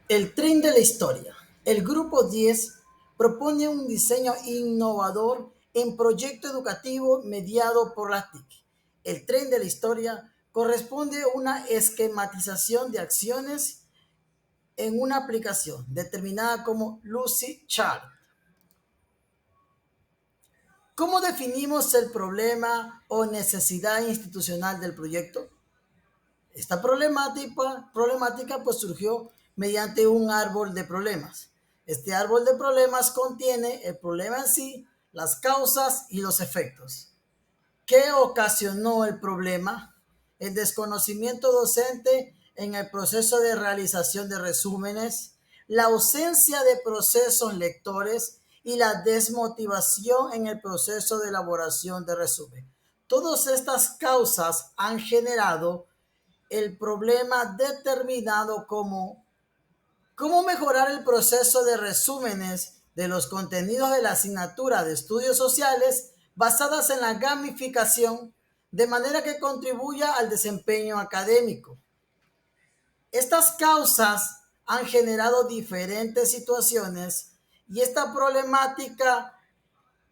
El tren de la historia. El Grupo 10 propone un diseño innovador en proyecto educativo mediado por las TIC. El tren de la historia corresponde a una esquematización de acciones en una aplicación determinada como Lucy Chart. ¿Cómo definimos el problema o necesidad institucional del proyecto? Esta problemática pues surgió mediante un árbol de problemas. Este árbol de problemas contiene el problema en sí, las causas y los efectos. ¿Qué ocasionó el problema? El desconocimiento docente en el proceso de realización de resúmenes, la ausencia de procesos lectores y la desmotivación en el proceso de elaboración de resumen. Todas estas causas han generado el problema determinado como cómo mejorar el proceso de resúmenes de los contenidos de la asignatura de estudios sociales basadas en la gamificación de manera que contribuya al desempeño académico. Estas causas han generado diferentes situaciones y esta problemática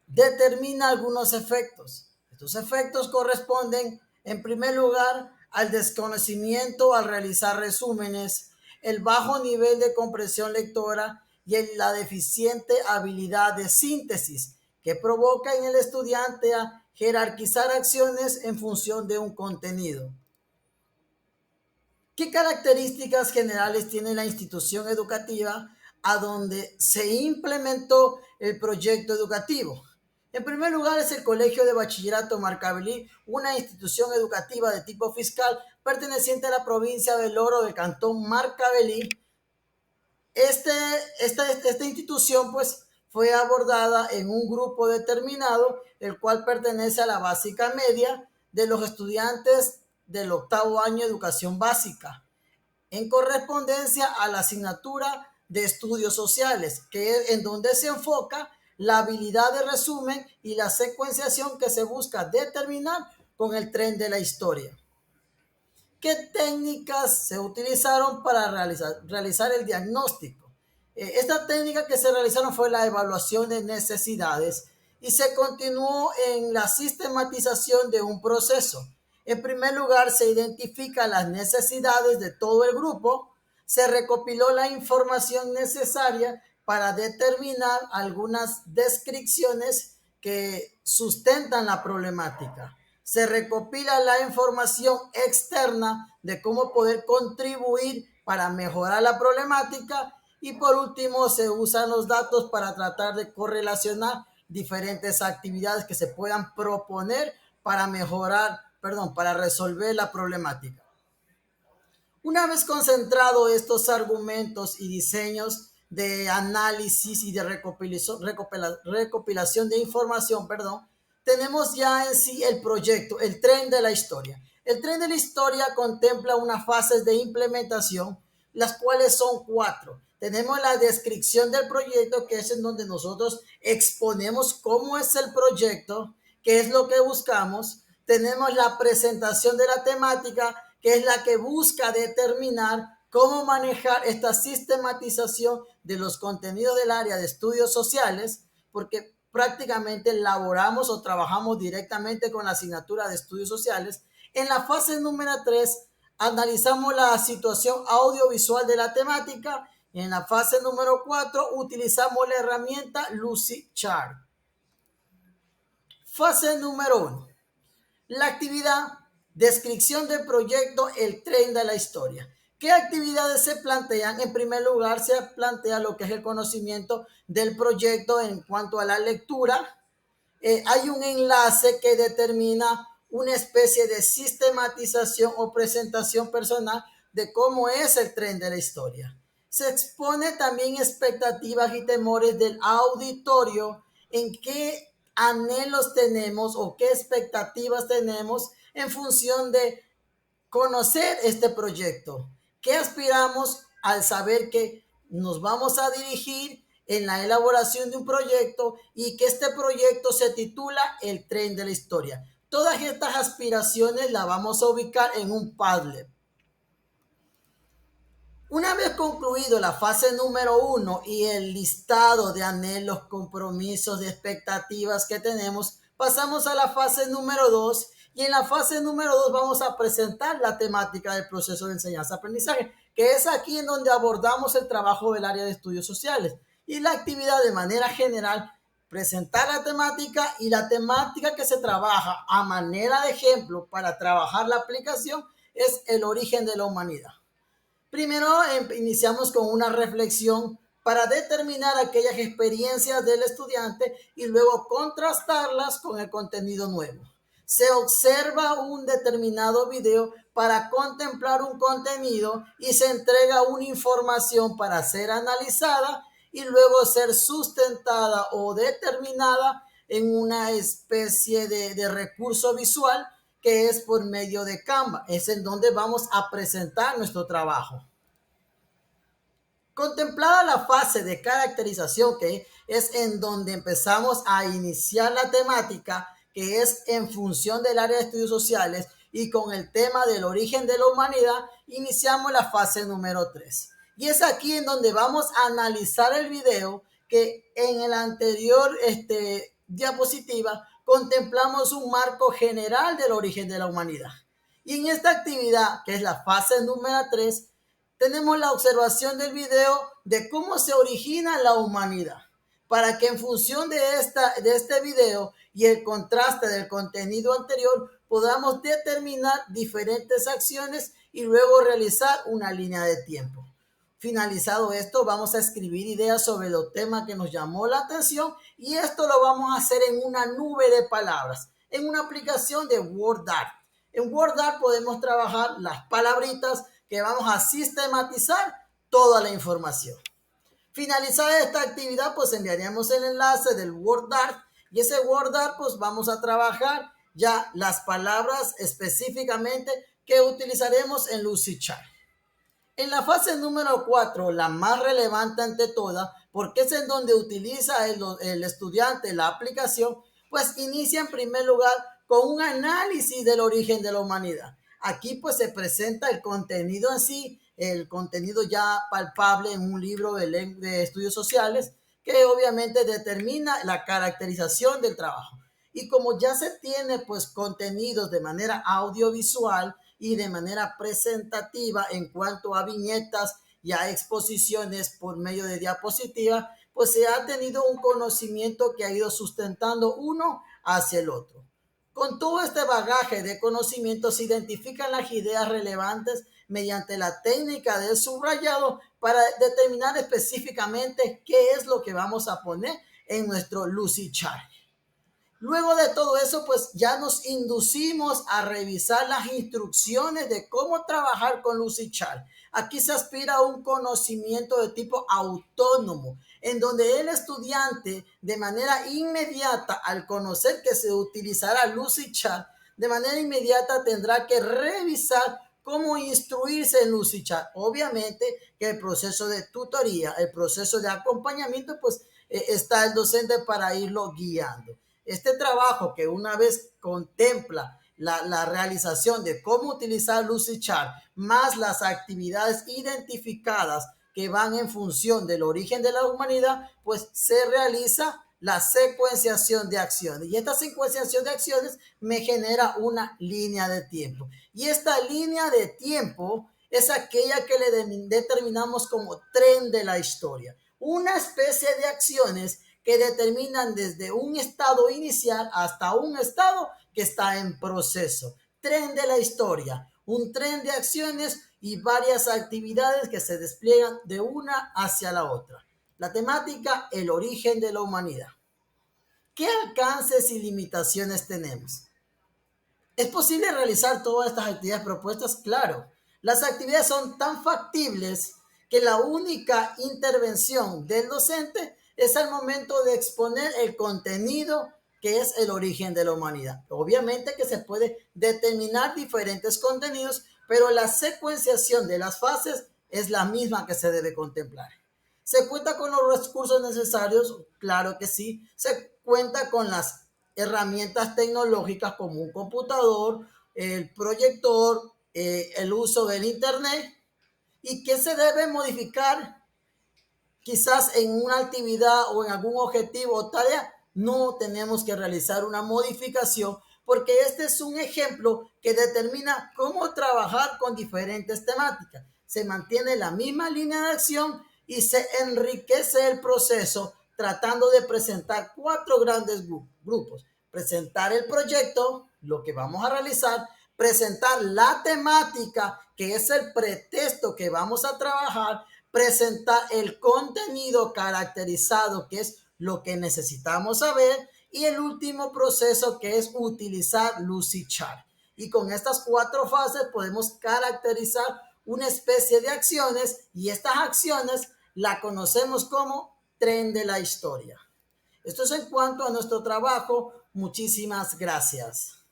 determina algunos efectos. Estos efectos corresponden, en primer lugar, al desconocimiento al realizar resúmenes, el bajo nivel de comprensión lectora y la deficiente habilidad de síntesis que provoca en el estudiante a jerarquizar acciones en función de un contenido. ¿Qué características generales tiene la institución educativa a donde se implementó el proyecto educativo? En primer lugar es el Colegio de Bachillerato Marcavelí, una institución educativa de tipo fiscal perteneciente a la provincia del Oro del Cantón Marcavelí. Esta institución pues fue abordada en un grupo determinado, el cual pertenece a la básica media de los estudiantes del octavo año de educación básica, en correspondencia a la asignatura de estudios sociales, que es en donde se enfoca la habilidad de resumen y la secuenciación que se busca determinar con el tren de la historia. ¿Qué técnicas se utilizaron para realizar el diagnóstico? Esta técnica que se realizaron fue la evaluación de necesidades y se continuó en la sistematización de un proceso. En primer lugar, se identifican las necesidades de todo el grupo, se recopiló la información necesaria para determinar algunas descripciones que sustentan la problemática. Se recopila la información externa de cómo poder contribuir para mejorar la problemática y por último se usan los datos para tratar de correlacionar diferentes actividades que se puedan proponer para mejorar, para resolver la problemática. Una vez concentrado estos argumentos y diseños de análisis y de recopilación de información, tenemos ya en sí el proyecto, el tren de la historia. El tren de la historia contempla unas fases de implementación, las cuales son 4. Tenemos la descripción del proyecto, que es en donde nosotros exponemos cómo es el proyecto, qué es lo que buscamos. Tenemos la presentación de la temática, que es la que busca determinar cómo manejar esta sistematización de los contenidos del área de estudios sociales, porque prácticamente elaboramos o trabajamos directamente con la asignatura de estudios sociales. En la fase número 3, analizamos la situación audiovisual de la temática. Y en la fase número 4, utilizamos la herramienta Lucy Chart. Fase número 1. La actividad, descripción del proyecto, el tren de la historia. ¿Qué actividades se plantean? En primer lugar, se plantea lo que es el conocimiento del proyecto en cuanto a la lectura. Hay un enlace que determina una especie de sistematización o presentación personal de cómo es el tren de la historia. Se expone también expectativas y temores del auditorio, en qué anhelos tenemos o qué expectativas tenemos en función de conocer este proyecto. ¿Qué aspiramos al saber que nos vamos a dirigir en la elaboración de un proyecto y que este proyecto se titula El tren de la historia? Todas estas aspiraciones las vamos a ubicar en un Padlet. Una vez concluido la fase número 1 y el listado de anhelos, compromisos, de expectativas que tenemos, pasamos a la fase número 2 y en la fase número 2 vamos a presentar la temática del proceso de enseñanza-aprendizaje, que es aquí en donde abordamos el trabajo del área de estudios sociales y la actividad de manera general, presentar la temática y la temática que se trabaja a manera de ejemplo para trabajar la aplicación es el origen de la humanidad. Primero iniciamos con una reflexión para determinar aquellas experiencias del estudiante y luego contrastarlas con el contenido nuevo. Se observa un determinado video para contemplar un contenido y se entrega una información para ser analizada y luego ser sustentada o determinada en una especie de recurso visual que es por medio de Canva. Es en donde vamos a presentar nuestro trabajo. Contemplada la fase de caracterización, que es en donde empezamos a iniciar la temática, que es en función del área de estudios sociales y con el tema del origen de la humanidad, iniciamos la fase número 3. Y es aquí en donde vamos a analizar el video que en el anterior diapositiva contemplamos un marco general del origen de la humanidad. Y en esta actividad, que es la fase número 3, tenemos la observación del video de cómo se origina la humanidad, para que en función de este video y el contraste del contenido anterior podamos determinar diferentes acciones y luego realizar una línea de tiempo. Finalizado esto, vamos a escribir ideas sobre los temas que nos llamó la atención y esto lo vamos a hacer en una nube de palabras, en una aplicación de WordArt. En WordArt podemos trabajar las palabritas que vamos a sistematizar toda la información. Finalizada esta actividad, pues enviaremos el enlace del WordArt y ese WordArt, pues vamos a trabajar ya las palabras específicamente que utilizaremos en Lucidchart. En la fase número 4, la más relevante ante todas, porque es en donde utiliza el estudiante la aplicación, pues inicia en primer lugar con un análisis del origen de la humanidad. Aquí pues se presenta el contenido en sí, el contenido ya palpable en un libro de estudios sociales, que obviamente determina la caracterización del trabajo. Y como ya se tiene pues contenidos de manera audiovisual y de manera presentativa en cuanto a viñetas y a exposiciones por medio de diapositivas, pues se ha tenido un conocimiento que ha ido sustentando uno hacia el otro. Con todo este bagaje de conocimientos se identifican las ideas relevantes mediante la técnica del subrayado para determinar específicamente qué es lo que vamos a poner en nuestro Lucidchart. Luego de todo eso, pues ya nos inducimos a revisar las instrucciones de cómo trabajar con Lucidchart. Aquí se aspira a un conocimiento de tipo autónomo, en donde el estudiante de manera inmediata, al conocer que se utilizará Lucidchart, de manera inmediata tendrá que revisar cómo instruirse en Lucidchart. Obviamente que el proceso de tutoría, el proceso de acompañamiento, pues está el docente para irlo guiando. Este trabajo que una vez contempla la realización de cómo utilizar Lucidchart, más las actividades identificadas que van en función del origen de la humanidad, pues se realiza la secuenciación de acciones. Y esta secuenciación de acciones me genera una línea de tiempo. Y esta línea de tiempo es aquella que le determinamos como tren de la historia. Una especie de acciones que determinan desde un estado inicial hasta un estado que está en proceso. Tren de la historia, un tren de acciones y varias actividades que se despliegan de una hacia la otra. La temática, el origen de la humanidad. ¿Qué alcances y limitaciones tenemos? ¿Es posible realizar todas estas actividades propuestas? Claro. Las actividades son tan factibles que la única intervención del docente es al momento de exponer el contenido que es el origen de la humanidad. Obviamente que se puede determinar diferentes contenidos, pero la secuenciación de las fases es la misma que se debe contemplar. ¿Se cuenta con los recursos necesarios? Claro que sí. Se cuenta con las herramientas tecnológicas como un computador, el proyector, el uso del internet y qué se debe modificar quizás en una actividad o en algún objetivo o tarea. No tenemos que realizar una modificación porque este es un ejemplo que determina cómo trabajar con diferentes temáticas. Se mantiene la misma línea de acción y se enriquece el proceso tratando de presentar 4 grandes grupos. Presentar el proyecto, lo que vamos a realizar, presentar la temática, que es el pretexto que vamos a trabajar, presentar el contenido caracterizado, que es lo que necesitamos saber, y el último proceso, que es utilizar Lucidchart. Y con estas 4 fases podemos caracterizar una especie de acciones, y estas acciones la conocemos como tren de la historia. Esto es en cuanto a nuestro trabajo. Muchísimas gracias.